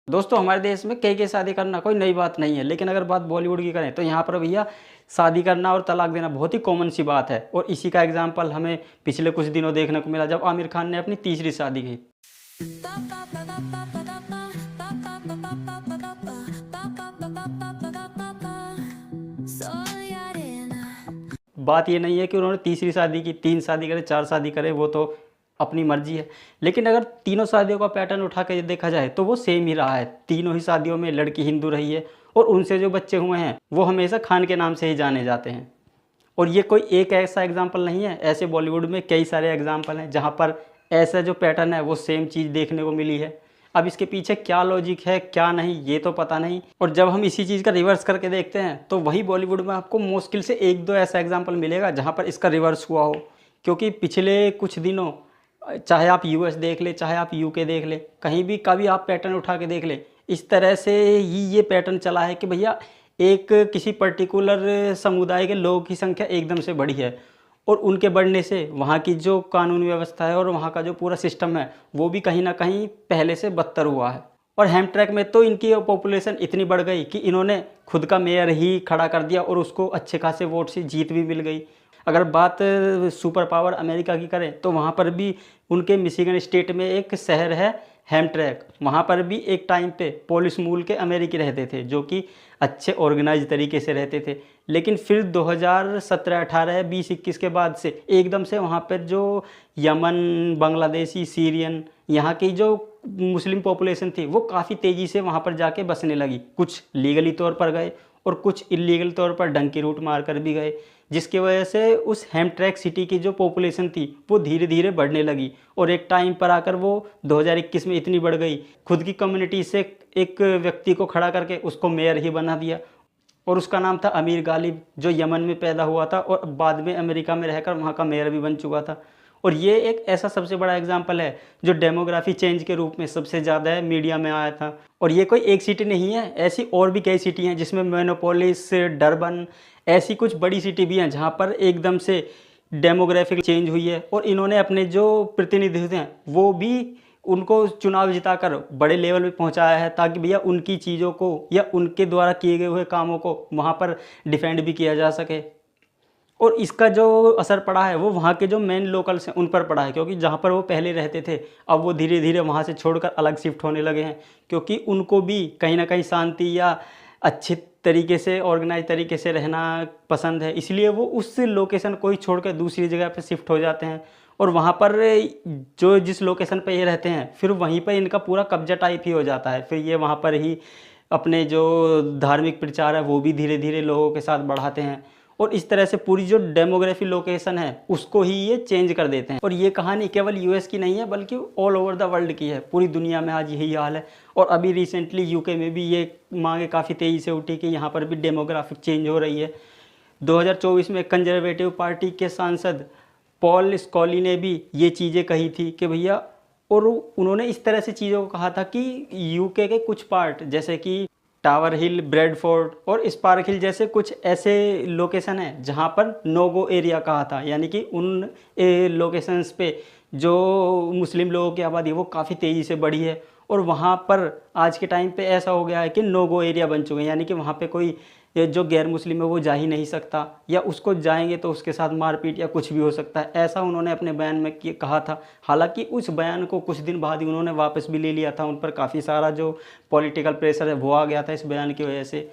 दोस्तों हमारे देश में कई शादी करना कोई नई बात नहीं है, लेकिन अगर बात बॉलीवुड की करें तो यहाँ पर भैया शादी करना और तलाक देना बहुत ही कॉमन सी बात है। और इसी का एग्जाम्पल हमें पिछले कुछ दिनों देखने को मिला जब आमिर खान ने अपनी तीसरी शादी की। बात ये नहीं है कि उन्होंने तीसरी शादी की, 3 शादी करे, 4 शादी करे, वो तो अपनी मर्जी है। लेकिन अगर तीनों शादियों का पैटर्न उठा के देखा जाए तो वो सेम ही रहा है। तीनों ही शादियों में लड़की हिंदू रही है और उनसे जो बच्चे हुए हैं वो हमेशा खान के नाम से ही जाने जाते हैं। और ये कोई एक ऐसा एग्जाम्पल नहीं है, ऐसे बॉलीवुड में कई सारे एग्जाम्पल हैं जहाँ पर ऐसा जो पैटर्न है वो सेम चीज़ देखने को मिली है। अब इसके पीछे क्या लॉजिक है क्या नहीं ये तो पता नहीं। और जब हम इसी चीज़ का रिवर्स करके देखते हैं तो वही बॉलीवुड में आपको मुश्किल से 1-2 ऐसा एग्जाम्पल मिलेगा जहाँ पर इसका रिवर्स हुआ हो। क्योंकि पिछले कुछ दिनों चाहे आप यूएस देख ले, चाहे आप यूके देख ले, कहीं भी कभी आप पैटर्न उठा के देख ले, इस तरह से ही ये पैटर्न चला है कि भैया एक किसी पर्टिकुलर समुदाय के लोगों की संख्या एकदम से बढ़ी है और उनके बढ़ने से वहाँ की जो कानून व्यवस्था है और वहाँ का जो पूरा सिस्टम है वो भी कहीं ना कहीं पहले से बदतर हुआ है। और हेमट्रैक में तो इनकी पॉपुलेशन इतनी बढ़ गई कि इन्होंने खुद का मेयर ही खड़ा कर दिया और उसको अच्छे खासे वोट से जीत भी मिल गई। अगर बात सुपर पावर अमेरिका की करें तो वहाँ पर भी उनके मिशिगन स्टेट में एक शहर है हेमट्रैक। वहाँ पर भी एक टाइम पे पोलिस मूल के अमेरिकी रहते थे जो कि अच्छे ऑर्गेनाइज तरीके से रहते थे। लेकिन फिर 2017, 18, 20, 21 के बाद से एकदम से वहाँ पर जो यमन, बांग्लादेशी, सीरियन यहाँ की जो मुस्लिम पॉपुलेशन थी वो काफ़ी तेज़ी से वहाँ पर जाके बसने लगी। कुछ लीगली तौर पर गए और कुछ इलीगल तौर पर डंकी रूट मार कर भी गए, जिसकी वजह से उस हेमट्रैक सिटी की जो पॉपुलेशन थी वो धीरे धीरे बढ़ने लगी। और एक टाइम पर आकर वो 2021 में इतनी बढ़ गई, खुद की कम्युनिटी से एक व्यक्ति को खड़ा करके उसको मेयर ही बना दिया और उसका नाम था अमीर गालिब, जो यमन में पैदा हुआ था और बाद में अमेरिका में रहकर वहाँ का मेयर भी बन चुका था। और ये एक ऐसा सबसे बड़ा एग्जाम्पल है जो डेमोग्राफी चेंज के रूप में सबसे ज़्यादा मीडिया में आया था। और ये कोई एक सिटी नहीं है, ऐसी और भी कई सिटी हैं जिसमें मिनियापोलिस, डरबन, ऐसी कुछ बड़ी सिटी भी हैं जहाँ पर एकदम से डेमोग्राफिक चेंज हुई है। और इन्होंने अपने जो प्रतिनिधि हैं वो भी उनको चुनाव जिताकर बड़े लेवल पे पहुंचाया है ताकि भैया उनकी चीज़ों को या उनके द्वारा किए गए हुए कामों को वहाँ पर डिफेंड भी किया जा सके। और इसका जो असर पड़ा है वो वहाँ के जो मेन लोकल्स हैं उन पर पड़ा है, क्योंकि जहाँ पर वो पहले रहते थे अब वो धीरे धीरे वहाँ से छोड़कर अलग शिफ्ट होने लगे हैं, क्योंकि उनको भी कहीं ना कहीं शांति या अच्छे तरीके से ऑर्गेनाइज तरीके से रहना पसंद है। इसलिए वो उस लोकेशन को ही छोड़कर दूसरी जगह पर शिफ्ट हो जाते हैं और वहाँ पर जो जिस लोकेशन पर ये रहते हैं फिर वहीं पर इनका पूरा कब्जा टाइप ही हो जाता है। फिर ये वहाँ पर ही अपने जो धार्मिक प्रचार है वो भी धीरे धीरे लोगों के साथ बढ़ाते हैं और इस तरह से पूरी जो डेमोग्राफी लोकेशन है उसको ही ये चेंज कर देते हैं। और ये कहानी केवल यूएस की नहीं है बल्कि ऑल ओवर द वर्ल्ड की है, पूरी दुनिया में आज यही हाल है। और अभी रिसेंटली यूके में भी ये मांगे काफ़ी तेज़ी से उठी कि यहाँ पर भी डेमोग्राफिक चेंज हो रही है। 2024 में कंजर्वेटिव पार्टी के सांसद पॉल स्कॉली ने भी ये चीज़ें कही थी कि भैया, और उन्होंने इस तरह से चीज़ों को कहा था कि यूके के कुछ पार्ट जैसे कि टावर हिल, ब्रेडफोर्ड और स्पार्क हिल जैसे कुछ ऐसे लोकेशन हैं जहां पर नो गो एरिया कहा था, यानी कि उन लोकेशंस पे जो मुस्लिम लोगों की आबादी वो काफ़ी तेज़ी से बढ़ी है और वहां पर आज के टाइम पे ऐसा हो गया है कि नो गो एरिया बन चुके हैं, यानी कि वहां पे कोई जो गैर मुस्लिम है वो जा ही नहीं सकता या उसको जाएंगे तो उसके साथ मारपीट या कुछ भी हो सकता है, ऐसा उन्होंने अपने बयान में कहा था। हालांकि उस बयान को कुछ दिन बाद ही उन्होंने वापस भी ले लिया था, उन पर काफ़ी सारा जो पॉलिटिकल प्रेशर है वो आ गया था इस बयान की वजह से।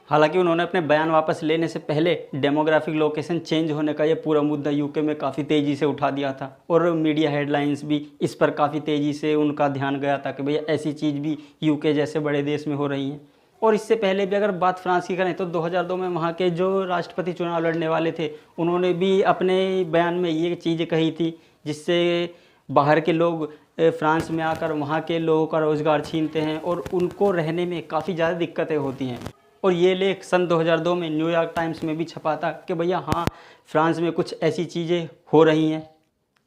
हालांकि उन्होंने अपने बयान वापस लेने से पहले डेमोग्राफिक लोकेशन चेंज होने का ये पूरा मुद्दा यूके में काफ़ी तेज़ी से उठा दिया था और मीडिया हेडलाइंस भी इस पर काफ़ी तेज़ी से उनका ध्यान गया था कि भैया ऐसी चीज़ भी यूके जैसे बड़े देश में हो रही हैं। और इससे पहले भी अगर बात फ्रांस की करें तो 2002 में वहाँ के जो राष्ट्रपति चुनाव लड़ने वाले थे उन्होंने भी अपने बयान में ये चीज़ें कही थी जिससे बाहर के लोग फ्रांस में आकर वहाँ के लोगों का रोज़गार छीनते हैं और उनको रहने में काफ़ी ज़्यादा दिक्कतें होती हैं। और ये लेख सन 2002 में न्यूयॉर्क टाइम्स में भी छपा था कि भैया हाँ, फ्रांस में कुछ ऐसी चीज़ें हो रही हैं।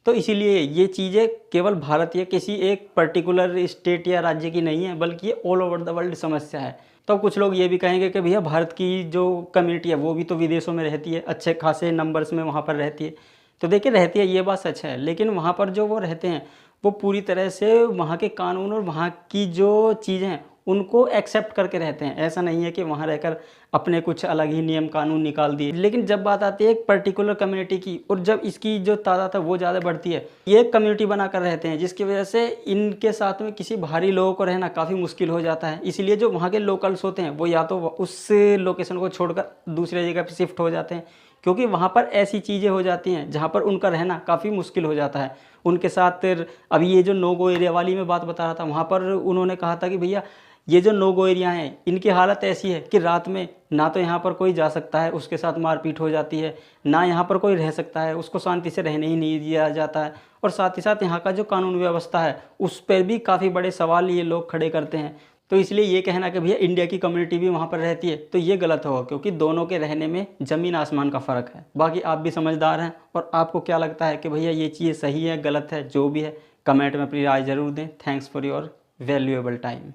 तो इसीलिए ये चीज़ें केवल भारत या किसी एक पर्टिकुलर स्टेट या राज्य की नहीं है बल्कि ये ऑल ओवर द वर्ल्ड समस्या है। तो कुछ लोग ये भी कहेंगे कि भैया भारत की जो कम्युनिटी है वो भी तो विदेशों में रहती है, अच्छे खासे नंबर्स में वहाँ पर रहती है। तो देखिए रहती है, ये बात सच है, लेकिन वहाँ पर जो वो रहते हैं वो पूरी तरह से वहाँ के कानून और वहाँ की जो चीज़ें हैं उनको एक्सेप्ट करके रहते हैं। ऐसा नहीं है कि वहाँ रहकर अपने कुछ अलग ही नियम कानून निकाल दिए। लेकिन जब बात आती है एक पर्टिकुलर कम्युनिटी की, और जब इसकी जो तादाद है वो ज़्यादा बढ़ती है, ये एक कम्युनिटी बनाकर रहते हैं, जिसकी वजह से इनके साथ में किसी बाहरी लोगों को रहना काफ़ी मुश्किल हो जाता है। इसलिए जो वहाँ के लोकल्स होते हैं वो या तो उस लोकेशन को छोड़कर दूसरे जगह पर शिफ्ट हो जाते हैं, क्योंकि वहाँ पर ऐसी चीज़ें हो जाती हैं जहाँ पर उनका रहना काफ़ी मुश्किल हो जाता है उनके साथ। अभी ये जो नो गो एरिया वाली मैं बात बता रहा था, वहाँ पर उन्होंने कहा था कि भैया ये जो नो गो एरिया हैं इनकी हालत ऐसी है कि रात में ना तो यहाँ पर कोई जा सकता है, उसके साथ मारपीट हो जाती है, ना यहाँ पर कोई रह सकता है, उसको शांति से रहने ही नहीं दिया जाता है, और साथ ही साथ यहाँ का जो कानून व्यवस्था है उस पर भी काफ़ी बड़े सवाल ये लोग खड़े करते हैं। तो इसलिए ये कहना कि भैया इंडिया की कम्युनिटी भी वहाँ पर रहती है, तो ये गलत होगा, क्योंकि दोनों के रहने में ज़मीन आसमान का फ़र्क है। बाकी आप भी समझदार हैं, और आपको क्या लगता है कि भैया ये चीज़ सही है गलत है, जो भी है कमेंट में अपनी राय ज़रूर दें। Thanks for your valuable time.